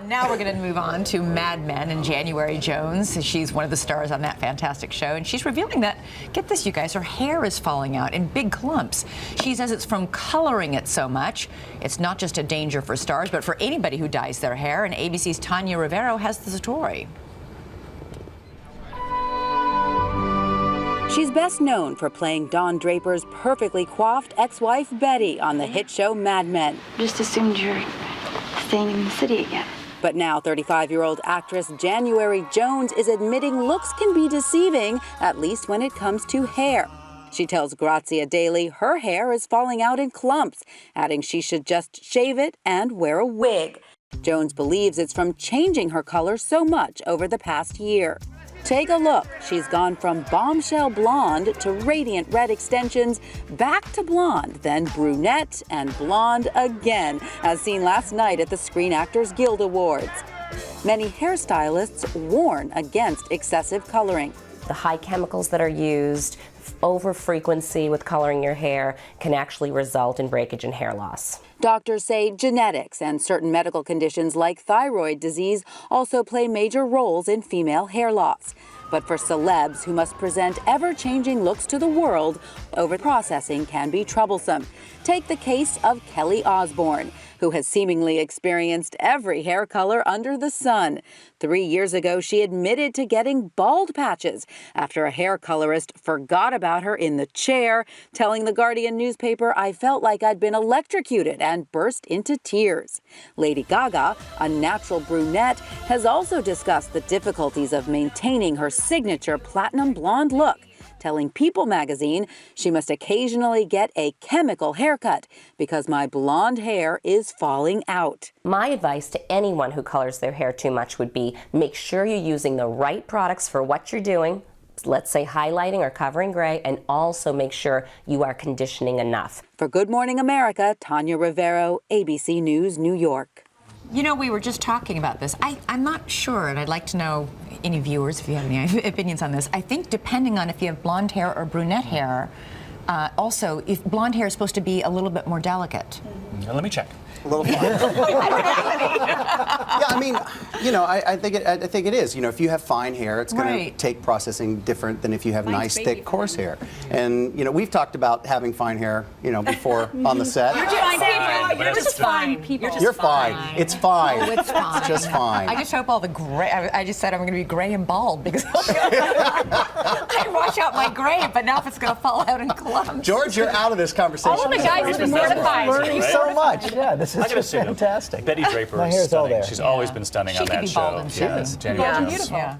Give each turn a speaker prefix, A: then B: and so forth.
A: Now we're going to move on to Mad Men and January Jones. She's one of the stars on that fantastic show, and she's revealing that, get this, you guys, her hair is falling out in big clumps. She says it's from coloring it so much. It's not just a danger for stars, but for anybody who dyes their hair, and ABC's Tanya Rivero has the story.
B: She's best known for playing Don Draper's perfectly coiffed ex-wife Betty on the hit show Mad Men.
C: Just assumed you're staying in the city again.
B: But now 35-year-old actress January Jones is admitting looks can be deceiving, at least when it comes to hair. She tells Grazia Daily her hair is falling out in clumps, adding she should just shave it and wear a wig. Jones believes it's from changing her color so much over the past year. Take a look. She's gone from bombshell blonde to radiant red extensions, back to blonde, then brunette and blonde again, as seen last night at the Screen Actors Guild Awards. Many hairstylists warn against excessive coloring.
D: The high chemicals that are used, over frequency with coloring your hair, can actually result in breakage and hair loss.
B: Doctors say genetics and certain medical conditions like thyroid disease also play major roles in female hair loss. But for celebs who must present ever-changing looks to the world, over-processing can be troublesome. Take the case of Kelly Osbourne, who has seemingly experienced every hair color under the sun. 3 years ago, she admitted to getting bald patches after a hair colorist forgot about her in the chair, telling the Guardian newspaper, "I felt like I'd been electrocuted," and burst into tears. Lady Gaga, a natural brunette, has also discussed the difficulties of maintaining her signature platinum blonde look, telling People magazine she must occasionally get a chemical haircut because my blonde hair is falling out.
D: My advice to anyone who colors their hair too much would be make sure you're using the right products for what you're doing, let's say highlighting or covering gray, and also make sure you are conditioning enough.
B: For Good Morning America, Tanya Rivero, ABC News, New York.
A: You know, we were just talking about this. I'm not sure, and I'd like to know, any viewers, if you have any opinions on this. I think depending on if you have blonde hair or brunette hair, also, if blonde hair is supposed to be a little bit more delicate.
E: Let me check.
F: A little fine. Yeah, I mean, you know, I think it is. You know, if you have fine hair, it's going to take processing different than if you have nice, thick, coarse hair. And you know, we've talked about having fine hair, you know, before on the set.
A: You're just fine people.
F: You're fine. It's fine.
A: Oh, it's fine.
F: It's just fine.
A: I just hope all the gray. I just said I'm going to be gray and bald because I wash out my gray, but now if it's going to fall out in clumps.
F: George, you're out of this conversation.
A: All of the guys have been mortified.
G: Learning so much. Yeah, this is just fantastic.
E: Betty Draper
G: My
E: is
G: hair's all
E: stunning.
G: there.
E: She's always been stunning
A: She
E: on
A: could
E: that
A: be
E: show.
A: bald and
E: Yes, January Jones.
A: beautiful. Yeah.